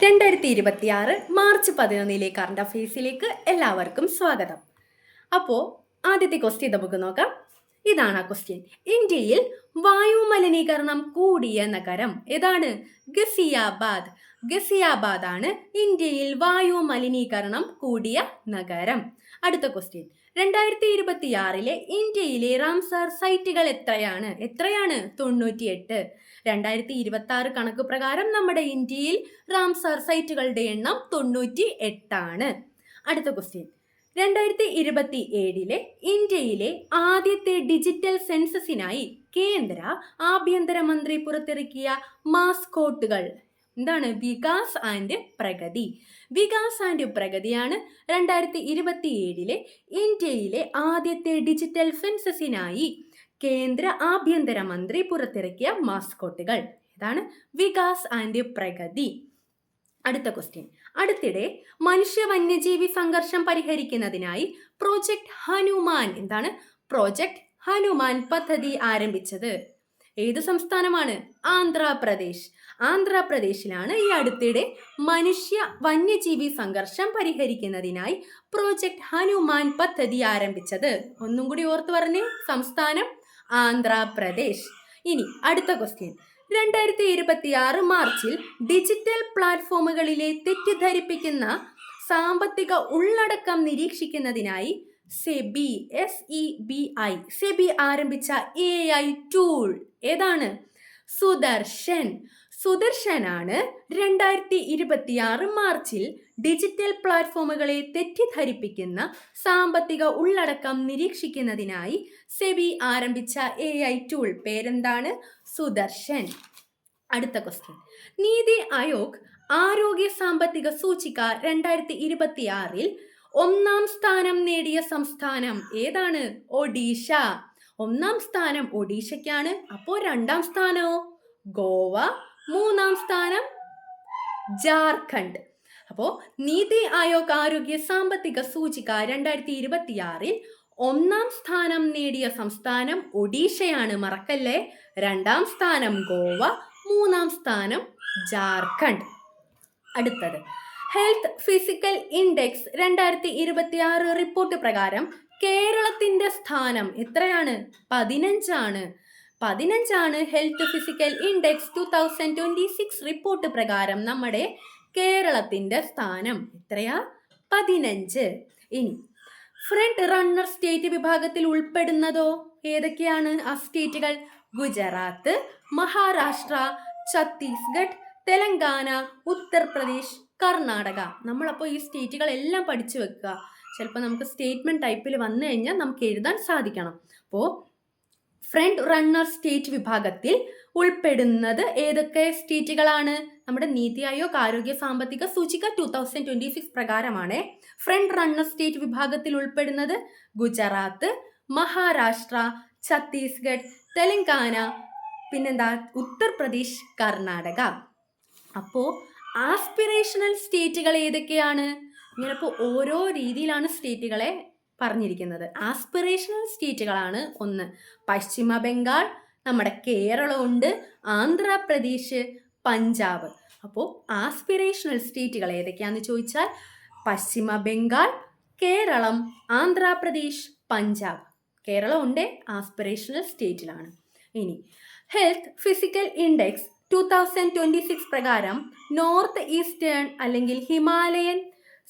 2026 March 11 current അഫയേഴ്സിലേക്ക് എല്ലാവർക്കും സ്വാഗതം. അപ്പോൾ ആദ്യത്തെ ക്വസ്റ്റ്യൻ നമുക്ക് നോക്കാം. ഇതാണ് ആ ക്വസ്റ്റ്യൻ. ഇന്ത്യയിൽ വായു മലിനീകരണം കൂടിയ നഗരം ഏതാണ്? ഗസിയാബാദ്. ഗസിയാബാദ് ആണ് ഇന്ത്യയിൽ വായു മലിനീകരണം കൂടിയ നഗരം. അടുത്ത ക്വസ്റ്റ്യൻ. 2026 ഇന്ത്യയിലെ റാംസാർ സൈറ്റുകൾ എത്രയാണ്? 98. 2026 കണക്ക് പ്രകാരം നമ്മുടെ ഇന്ത്യയിൽ റാംസാർ സൈറ്റുകളുടെ എണ്ണം 98 ആണ്. അടുത്ത ക്വസ്റ്റ്യൻ. 2027 ഇന്ത്യയിലെ ആദ്യത്തെ ഡിജിറ്റൽ സെൻസസിനായി കേന്ദ്ര ആഭ്യന്തരമന്ത്രി പുറത്തിറക്കിയ മാസ്കോട്ടുകൾ എന്താണ്? വികാസ് ആൻഡ് പ്രഗതി. വികാസ് ആൻഡ് പ്രഗതിയാണ് 2027 ഇന്ത്യയിലെ ആദ്യത്തെ ഡിജിറ്റൽ സെൻസസിനായി കേന്ദ്ര ആഭ്യന്തരമന്ത്രി പുറത്തിറക്കിയ മാസ്കോട്ടുകൾ. ഇതാണ് വികാസ് ആൻഡ് പ്രഗതി. അടുത്ത ക്വസ്റ്റ്യൻ. അടുത്തിടെ മനുഷ്യ വന്യജീവി സംഘർഷം പരിഹരിക്കുന്നതിനായി പ്രോജക്ട് ഹനുമാൻ എന്താണ്? പ്രോജക്ട് ഹനുമാൻ പദ്ധതി ആരംഭിച്ചത് ഏത് സംസ്ഥാനമാണ്? ആന്ധ്രാപ്രദേശ്. ആന്ധ്രാപ്രദേശിലാണ് ഈ അടുത്തിടെ മനുഷ്യ വന്യജീവി സംഘർഷം പരിഹരിക്കുന്നതിനായി പ്രോജക്ട് ഹനുമാൻ പദ്ധതി ആരംഭിച്ചത്. ഒന്നും കൂടി ഓർത്തു പറഞ്ഞേ, സംസ്ഥാനം ആന്ധ്രാപ്രദേശ്. ഇനി അടുത്ത ക്വസ്റ്റ്യൻ. 2026 മാർച്ചിൽ ഡിജിറ്റൽ പ്ലാറ്റ്ഫോമുകളിലെ തെറ്റിദ്ധരിപ്പിക്കുന്ന സാമ്പത്തിക ഉള്ളടക്കം നിരീക്ഷിക്കുന്നതിനായി സെബി ആരംഭിച്ച AI ടൂൾ ഏതാണ്? സുദർശൻ. സുദർശനാണ് 2026 മാർച്ചിൽ ഡിജിറ്റൽ പ്ലാറ്റ്ഫോമുകളെ തെറ്റിദ്ധരിപ്പിക്കുന്ന സാമ്പത്തിക ഉള്ളടക്കം നിരീക്ഷിക്കുന്നതിനായി സെബി ആരംഭിച്ച AI ടൂൾ. പേരെന്താണ്? സുദർശൻ. അടുത്ത ക്വസ്റ്റ്യൻ. നീതി ആയോഗ് ആരോഗ്യ സാമ്പത്തിക സൂചിക 2026 ഒന്നാം സ്ഥാനം നേടിയ സംസ്ഥാനം ഏതാണ്? ഒഡീഷ. ഒന്നാം സ്ഥാനം ഒഡീഷയ്ക്കാണ്. അപ്പോൾ രണ്ടാം സ്ഥാനമോ? ഗോവ. മൂന്നാം സ്ഥാനം ജാർഖണ്ഡ്. അപ്പോൾ നീതി ആയോഗ് ആരോഗ്യ സാമ്പത്തിക സൂചിക 2026 ഒന്നാം സ്ഥാനം നേടിയ സംസ്ഥാനം ഒഡീഷയാണ്, മറക്കല്ലേ. രണ്ടാം സ്ഥാനം ഗോവ, മൂന്നാം സ്ഥാനം ജാർഖണ്ഡ്. അടുത്തത്. ഹെൽത്ത് ഫിസിക്കൽ ഇൻഡെക്സ് 2026 റിപ്പോർട്ട് പ്രകാരം കേരളത്തിന്റെ സ്ഥാനം എത്രയാണ്? 15ആണ്. ഹെൽത്ത് ഫിസിക്കൽ ഇൻഡെക്സ് 2026 റിപ്പോർട്ട് പ്രകാരം നമ്മുടെ കേരളത്തിന്റെ സ്ഥാനം എത്രയാ? 15. ഇനി ഫ്രണ്ട് റണ്ണർ സ്റ്റേറ്റ് വിഭാഗത്തിൽ ഉൾപ്പെടുന്നതോ ഏതൊക്കെയാണ് ആ സ്റ്റേറ്റുകൾ? ഗുജറാത്ത്, മഹാരാഷ്ട്ര, ഛത്തീസ്ഗഡ്, തെലങ്കാന, ഉത്തർപ്രദേശ്, കർണാടക. നമ്മളപ്പോൾ ഈ സ്റ്റേറ്റുകളെല്ലാം പഠിച്ചു വെക്കുക. ചിലപ്പോൾ നമുക്ക് സ്റ്റേറ്റ്മെന്റ് ടൈപ്പിൽ വന്നു കഴിഞ്ഞാൽ നമുക്ക് എഴുതാൻ സാധിക്കണം. അപ്പോൾ ഫ്രണ്ട് റണ്ണർ സ്റ്റേറ്റ് വിഭാഗത്തിൽ ഉൾപ്പെടുന്നത് ഏതൊക്കെ സ്റ്റേറ്റുകളാണ്? നമ്മുടെ നീതി ആയോഗ് ആരോഗ്യ സാമ്പത്തിക സൂചിക 2026 പ്രകാരമാണ് ഫ്രണ്ട് റണ്ണർ സ്റ്റേറ്റ് വിഭാഗത്തിൽ ഉൾപ്പെടുന്നത് ഗുജറാത്ത്, മഹാരാഷ്ട്ര, ഛത്തീസ്ഗഡ്, തെലങ്കാന, പിന്നെന്താ ഉത്തർപ്രദേശ്, കർണാടക. അപ്പോൾ ആസ്പിറേഷണൽ സ്റ്റേറ്റുകൾ ഏതൊക്കെയാണ്? ഇങ്ങനെ ഇപ്പോൾ ഓരോ രീതിയിലാണ് സ്റ്റേറ്റുകളെ പറഞ്ഞിരിക്കുന്നത്. ആസ്പിറേഷണൽ സ്റ്റേറ്റുകളാണ് ഒന്ന് പശ്ചിമ ബംഗാൾ, നമ്മുടെ കേരളമുണ്ട്, ആന്ധ്രാപ്രദേശ്, പഞ്ചാബ്. അപ്പോൾ ആസ്പിറേഷണൽ സ്റ്റേറ്റുകൾ ഏതൊക്കെയാണെന്ന് ചോദിച്ചാൽ പശ്ചിമ ബംഗാൾ, കേരളം, ആന്ധ്രാപ്രദേശ്, പഞ്ചാബ്. കേരളം ഉണ്ട് ആസ്പിറേഷണൽ സ്റ്റേറ്റിലാണ്. ഇനി ഹെൽത്ത് ഫിസിക്കൽ ഇൻഡെക്സ് 2026 പ്രകാരം നോർത്ത് ഈസ്റ്റേൺ അല്ലെങ്കിൽ ഹിമാലയൻ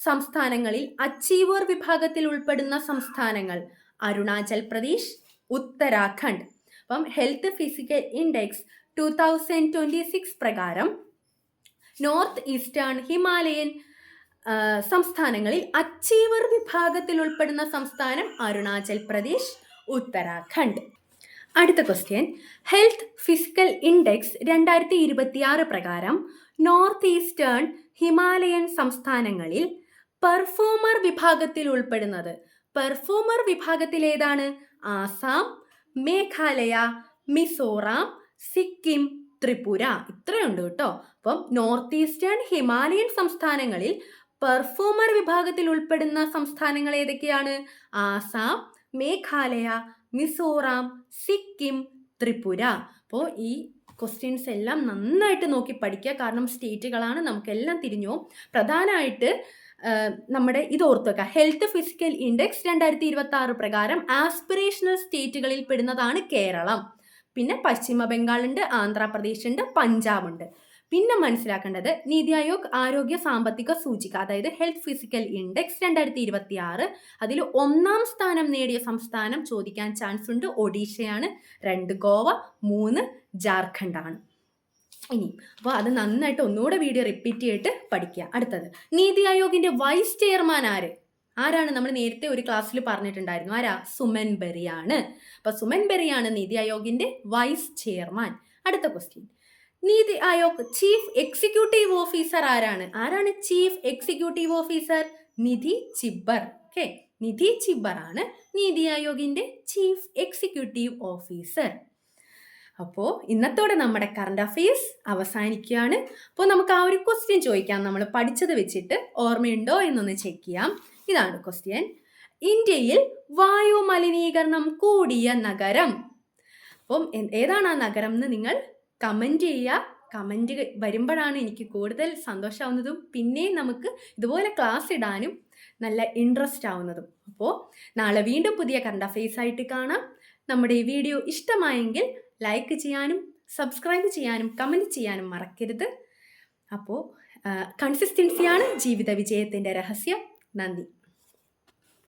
സംസ്ഥാനങ്ങളിൽ അച്ചീവർ വിഭാഗത്തിൽ ഉൾപ്പെടുന്ന സംസ്ഥാനങ്ങൾ അരുണാചൽ പ്രദേശ്, ഉത്തരാഖണ്ഡ്. അപ്പം ഹെൽത്ത് ഫിസിക്കൽ ഇൻഡെക്സ് 2026 പ്രകാരം നോർത്ത് ഈസ്റ്റേൺ ഹിമാലയൻ സംസ്ഥാനങ്ങളിൽ അച്ചീവർ വിഭാഗത്തിൽ ഉൾപ്പെടുന്ന സംസ്ഥാനം അരുണാചൽ പ്രദേശ്, ഉത്തരാഖണ്ഡ്. അടുത്ത ക്വസ്റ്റ്യൻ. ഹെൽത്ത് ഫിസിക്കൽ ഇൻഡെക്സ് 2026 പ്രകാരം നോർത്ത് ഈസ്റ്റേൺ ഹിമാലയൻ സംസ്ഥാനങ്ങളിൽ പെർഫോമർ വിഭാഗത്തിൽ ഉൾപ്പെടുന്നത്. പെർഫോമർ വിഭാഗത്തിൽ ഏതാണ്? ആസാം, മേഘാലയ, മിസോറാം, സിക്കിം, ത്രിപുര. ഇത്രയുണ്ട് കേട്ടോ. അപ്പം നോർത്ത് ഈസ്റ്റേൺ ഹിമാലയൻ സംസ്ഥാനങ്ങളിൽ പെർഫോമർ വിഭാഗത്തിൽ ഉൾപ്പെടുന്ന സംസ്ഥാനങ്ങൾ ഏതൊക്കെയാണ്? ആസാം, മേഘാലയ, മിസോറാം, സിക്കിം, ത്രിപുര. അപ്പോൾ ഈ ക്വസ്റ്റ്യൻസ് എല്ലാം നന്നായിട്ട് നോക്കി പഠിക്കുക. കാരണം സ്റ്റേറ്റുകളാണ്, നമുക്കെല്ലാം തിരിഞ്ഞു പോകും. പ്രധാനമായിട്ട് നമ്മുടെ ഇത് ഓർത്ത് വെക്കുക, ഹെൽത്ത് ഫിസിക്കൽ ഇൻഡെക്സ് 2026 പ്രകാരം ആസ്പിറേഷണൽ സ്റ്റേറ്റുകളിൽ പെടുന്നതാണ് കേരളം. പിന്നെ പശ്ചിമ ബംഗാളുണ്ട്, ആന്ധ്രാപ്രദേശ് ഉണ്ട്, പഞ്ചാബ് ഉണ്ട്. പിന്നെ മനസ്സിലാക്കേണ്ടത് നീതി ആയോഗ് ആരോഗ്യ സാമ്പത്തിക സൂചിക, അതായത് ഹെൽത്ത് ഫിസിക്കൽ ഇൻഡെക്സ് 2026, അതിൽ 1ാം സ്ഥാനം നേടിയ സംസ്ഥാനം ചോദിക്കാൻ ചാൻസ് ഉണ്ട്, ഒഡീഷയാണ്. 2 ഗോവ, 3 ജാർഖണ്ഡാണ്. ഇനി അപ്പോൾ അത് നന്നായിട്ട് ഒന്നുകൂടെ വീഡിയോ റിപ്പീറ്റ് ചെയ്തിട്ട് പഠിക്കുക. അടുത്തത്, നീതി ആയോഗിന്റെ വൈസ് ചെയർമാൻ ആരാണ്? നമ്മൾ നേരത്തെ ഒരു ക്ലാസ്സിൽ പറഞ്ഞിട്ടുണ്ടായിരുന്നു. ആരാ? സുമൻ ബെറിയാണ്. അപ്പൊ സുമൻ ബെറിയാണ് നീതി ആയോഗിന്റെ വൈസ് ചെയർമാൻ. അടുത്ത question, NITI Aayog chief executive officer ആരാണ് ചീഫ് എക്സിക്യൂട്ടീവ് ഓഫീസർ? നിധി ചിബ്ബർ. ഓക്കെ, നിധി ചിബ്ബർ ആണ് നീതി ആയോഗിന്റെ ചീഫ് എക്സിക്യൂട്ടീവ് ഓഫീസർ. അപ്പോൾ ഇന്നത്തോടെ നമ്മുടെ കറണ്ട് അഫയേഴ്സ് അവസാനിക്കുകയാണ്. അപ്പോൾ നമുക്ക് ആ ഒരു ക്വസ്റ്റ്യൻ ചോദിക്കാം, നമ്മൾ പഠിച്ചത് വെച്ചിട്ട് ഓർമ്മയുണ്ടോ എന്നൊന്ന് ചെക്ക് ചെയ്യാം. ഇതാണ് ക്വസ്റ്റ്യൻ. ഇന്ത്യയിൽ വായു മലിനീകരണം കൂടിയ നഗരം. അപ്പം ഏതാണ് ആ നഗരം എന്ന് നിങ്ങൾ കമൻറ്റ് ചെയ്യുക. കമൻറ്റ് വരുമ്പോഴാണ് എനിക്ക് കൂടുതൽ സന്തോഷമാവുന്നതും പിന്നെയും നമുക്ക് ഇതുപോലെ ക്ലാസ് ഇടാനും നല്ല ഇൻട്രസ്റ്റ് ആവുന്നതും. അപ്പോൾ നാളെ വീണ്ടും പുതിയ കറണ്ട് അഫയേഴ്സ് ആയിട്ട് കാണാം. നമ്മുടെ ഈ വീഡിയോ ഇഷ്ടമായെങ്കിൽ ലൈക്ക് ചെയ്യാനും സബ്സ്ക്രൈബ് ചെയ്യാനും കമൻറ്റ് ചെയ്യാനും മറക്കരുത്. അപ്പോൾ കൺസിസ്റ്റൻസിയാണ് ജീവിത വിജയത്തിൻ്റെ രഹസ്യം. നന്ദി.